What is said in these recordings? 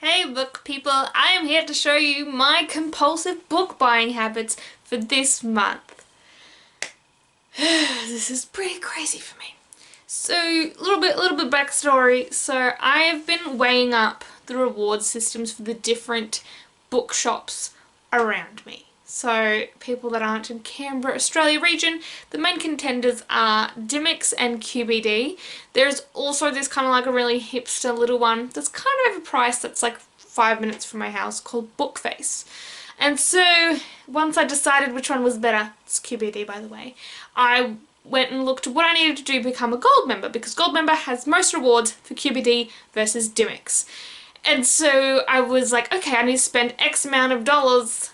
Hey book people, I am here to show you my compulsive book buying habits for this month. This is pretty crazy for me. So, a little bit backstory. So, I have been weighing up the reward systems for the different bookshops around me. So, people that aren't in Canberra, Australia region, the main contenders are Dymocks and QBD. There's also this kind of like a really hipster little one that's kind of overpriced that's like 5 minutes from my house called Bookface. And so, once I decided which one was better, it's QBD by the way, I went and looked at what I needed to do to become a gold member, because gold member has most rewards for QBD versus Dymocks. And so I was like, okay, I need to spend X amount of dollars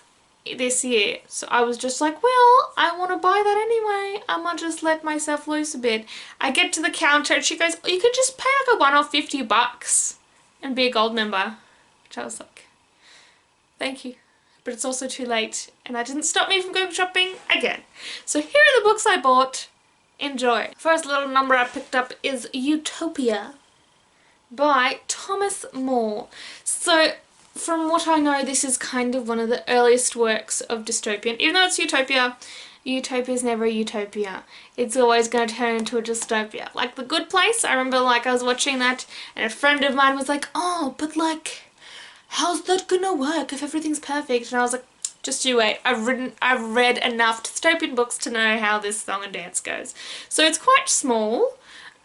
this year. So I was just like, well, I want to buy that anyway. I might just let myself loose a bit. I get to the counter and she goes, oh, you could just pay like a one-off $50 and be a gold member. Which I was like, thank you. But it's also too late and that didn't stop me from going shopping again. So here are the books I bought. Enjoy. First little number I picked up is Utopia by Thomas More. So from what I know, this is kind of one of the earliest works of dystopian. Even though it's Utopia, Utopia is never a utopia. It's always going to turn into a dystopia. Like The Good Place, I remember like I was watching that and a friend of mine was like, oh, but like, how's that gonna work if everything's perfect? And I was like, just you wait. I've read enough dystopian books to know how this song and dance goes. So it's quite small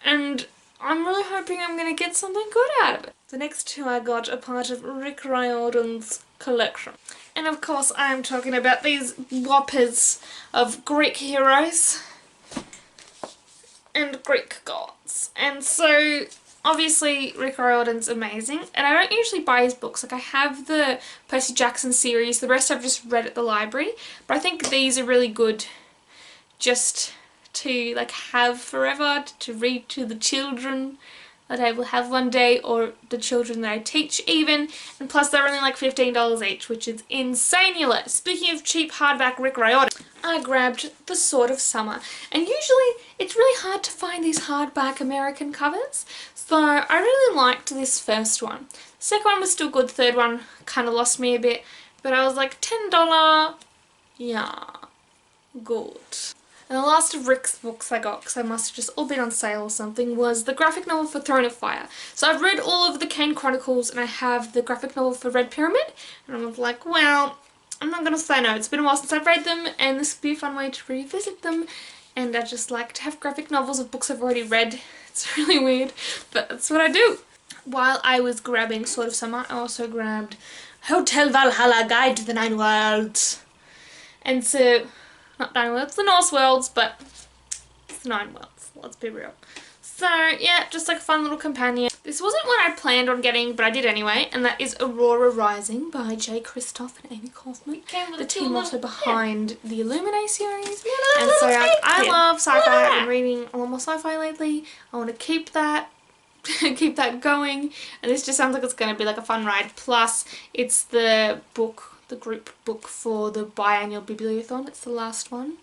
and I'm really hoping I'm going to get something good out of it. The next two I got are part of Rick Riordan's collection. And of course I'm talking about these whoppers of Greek heroes and Greek gods. And so obviously Rick Riordan's amazing, and I don't usually buy his books. Like I have the Percy Jackson series, the rest I've just read at the library, but I think these are really good just to like have forever, to read to the children that I will have one day, or the children that I teach even, and plus they're only like $15 each, which is insanely. Speaking of cheap hardback Rick Riordan, I grabbed The Sword of Summer, and usually it's really hard to find these hardback American covers, so I really liked this first one. The second one was still good, the third one kind of lost me a bit, but I was like $10, yeah, good. And the last of Rick's books I got, because I must have just all been on sale or something, was the graphic novel for Throne of Fire. So I've read all of the Kane Chronicles and I have the graphic novel for Red Pyramid, and I'm like, well, I'm not going to say no. It's been a while since I've read them and this would be a fun way to revisit them, and I just like to have graphic novels of books I've already read. It's really weird, but that's what I do. While I was grabbing Sword of Summer, I also grabbed Hotel Valhalla Guide to the Nine Worlds. And so, not Nine Worlds, the Norse Worlds, but it's the Nine Worlds, let's be real. So yeah, just like a fun little companion. This wasn't what I planned on getting, but I did anyway, and that is Aurora Rising by Jay Kristoff and Amy Kaufman, the team also behind the Illuminae series. And so I love sci-fi. I've been reading a lot more sci-fi lately. I want to keep that keep that going, and this just sounds like it's going to be like a fun ride. Plus it's the group book for the biannual bibliothon. It's the last one,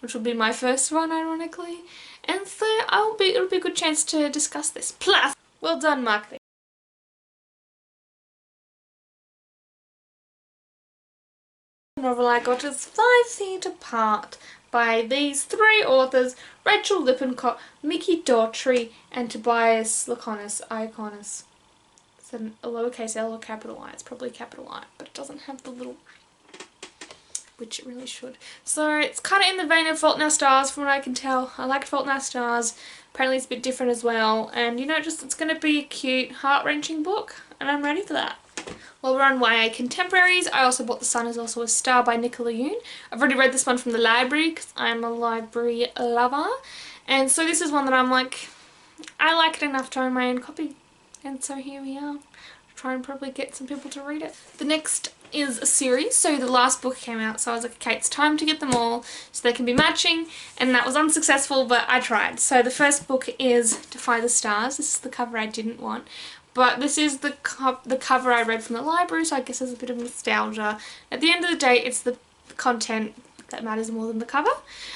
which will be my first one ironically, and so it'll be a good chance to discuss this. Plus, well done marketing. The novel I got is 5 Feet Apart by these three authors: Rachel Lippincott, Mickey Daughtry, and Tobias Iaconis. It's a lowercase L or capital I. It's probably capital I, but it doesn't have the little, which it really should. So it's kind of in the vein of Fault in Our Stars from what I can tell. I liked Fault in Our Stars. Apparently it's a bit different as well, and you know, just it's going to be a cute, heart-wrenching book, and I'm ready for that. While we're on YA contemporaries, I also bought The Sun Is Also a Star by Nicola Yoon. I've already read this one from the library because I'm a library lover, and so this is one that I'm like, I like it enough to own my own copy, and so here we are. Try and probably get some people to read it. The next is a series, so the last book came out, so I was like, okay, it's time to get them all so they can be matching, and that was unsuccessful, but I tried. So the first book is Defy the Stars. This is the cover I didn't want, but this is the cover I read from the library, so I guess there's a bit of nostalgia. At the end of the day, it's the content that matters more than the cover.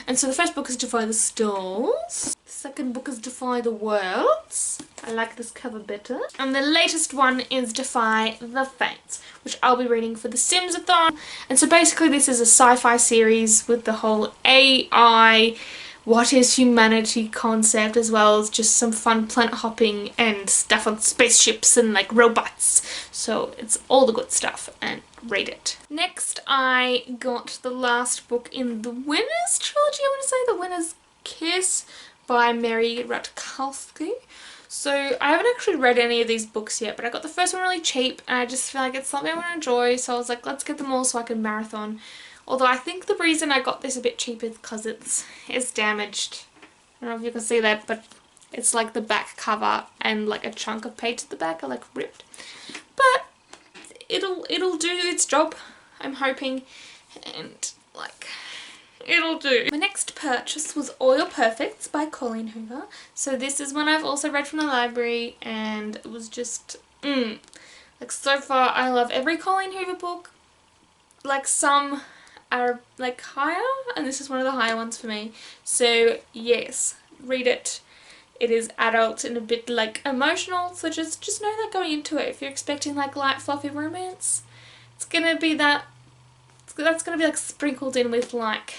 And so the first book is Defy the Stars. The second book is Defy the Worlds. I like this cover better. And the latest one is Defy the Fates, which I'll be reading for the Sims-a-thon. And so basically this is a sci-fi series with the whole AI, what is humanity concept, as well as just some fun planet hopping and stuff on spaceships and like robots. So it's all the good stuff, and read it. Next I got the last book in the Winner's trilogy, I want to say, The Winner's Kiss by Mary Rutkowski. So I haven't actually read any of these books yet, but I got the first one really cheap and I just feel like it's something I want to enjoy, so I was like, let's get them all so I can marathon. Although I think the reason I got this a bit cheap is because it's damaged. I don't know if you can see that, but it's like the back cover and like a chunk of page at the back are like ripped. But it'll do its job, I'm hoping, and like it'll do. My next purchase was Oil Perfects by Colleen Hoover. So this is one I've also read from the library, and it was just like, so far I love every Colleen Hoover book. Like, some are like higher, and this is one of the higher ones for me. So yes, read it. It is adult and a bit like emotional, so just know that going into it. If you're expecting like light fluffy romance, it's gonna be that's gonna be like sprinkled in with like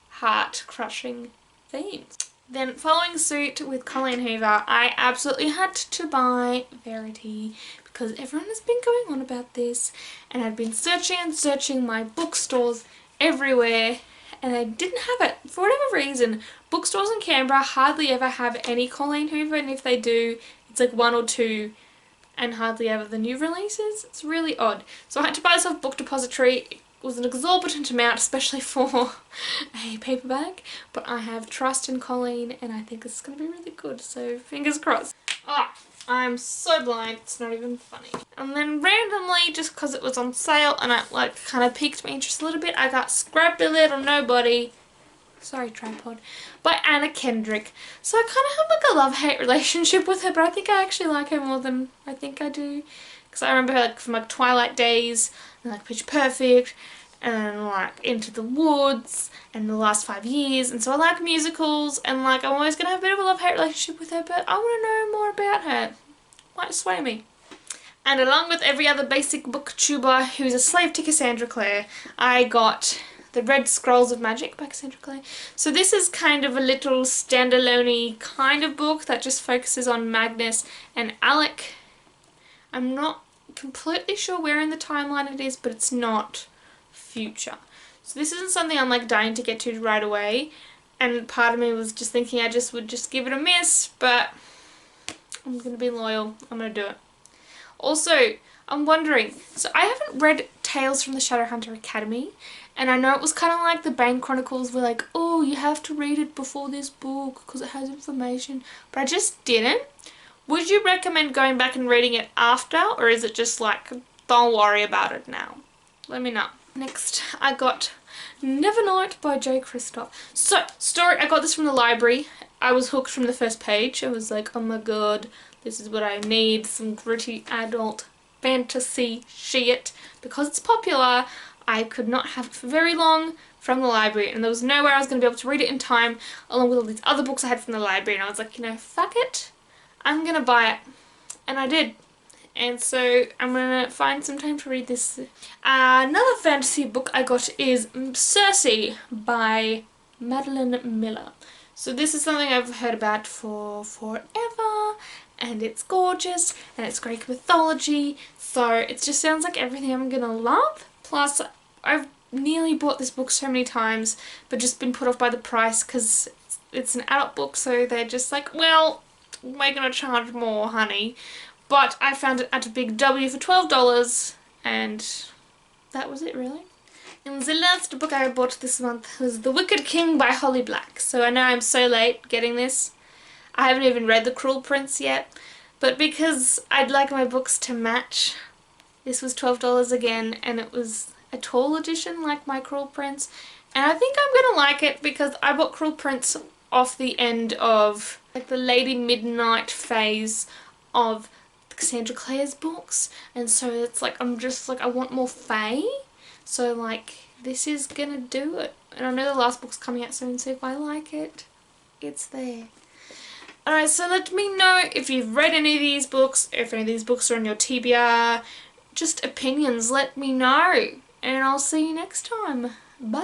heart crushing themes. Then following suit with Colleen Hoover, I absolutely had to buy Verity because everyone has been going on about this, and I'd been searching and searching my bookstores everywhere and I didn't have it. For whatever reason, bookstores in Canberra hardly ever have any Colleen Hoover, and if they do, it's like one or two and hardly ever the new releases. It's really odd. So I had to buy this off Book Depository. It was an exorbitant amount, especially for a paperback, but I have trust in Colleen and I think it's going to be really good, so fingers crossed. I'm so blind, it's not even funny. And then randomly, just because it was on sale and it like kind of piqued my interest a little bit, I got Scrappy Little Nobody, sorry tripod, by Anna Kendrick. So I kind of have like a love-hate relationship with her, but I think I actually like her more than I think I do. Because I remember her like from like Twilight Days, and like Pitch Perfect, and like Into the Woods, and The Last 5 Years, and so I like musicals, and like I'm always going to have a bit of a love-hate relationship with her, but I want to know more about her. Might sway me. And along with every other basic booktuber who's a slave to Cassandra Clare, I got The Red Scrolls of Magic by Cassandra Clare. So this is kind of a little standalone-y kind of book that just focuses on Magnus and Alec. I'm not completely sure where in the timeline it is, but it's not future. So this isn't something I'm like dying to get to right away, and part of me was just thinking I would just give it a miss, but I'm gonna be loyal. I'm gonna do it. Also, I'm wondering, so I haven't read Tales from the Shadowhunter Academy, and I know it was kind of like the Bane Chronicles were like, oh, you have to read it before this book because it has information, but I just didn't. Would you recommend going back and reading it after, or is it just like, don't worry about it now? Let me know. Next, I got Nevernight by Jay Kristoff. So, story, I got this from the library. I was hooked from the first page. I was like, oh my god, this is what I need, some gritty adult fantasy shit. Because it's popular, I could not have it for very long from the library, and there was no way I was going to be able to read it in time, along with all these other books I had from the library, and I was like, you know, fuck it, I'm going to buy it. And I did. And so I'm going to find some time to read this. Another fantasy book I got is Circe by Madeline Miller. So this is something I've heard about for forever, and it's gorgeous, and it's Greek mythology, so it just sounds like everything I'm going to love. Plus, I've nearly bought this book so many times, but just been put off by the price because it's an adult book, so they're just like, well, we're going to charge more, honey. But I found it at a Big W for $12, and that was it really. And the last book I bought this month was The Wicked King by Holly Black. So I know I'm so late getting this. I haven't even read The Cruel Prince yet, but because I'd like my books to match, this was $12 again, and it was a tall edition like my Cruel Prince. And I think I'm gonna like it because I bought Cruel Prince off the end of like the Lady Midnight phase of Cassandra Clare's books, and so it's like I'm just like I want more Fae. So like, this is gonna do it. And I know the last book's coming out soon, so if I like it, it's there. Alright, so let me know if you've read any of these books, if any of these books are on your TBR. Just opinions, let me know. And I'll see you next time. Bye.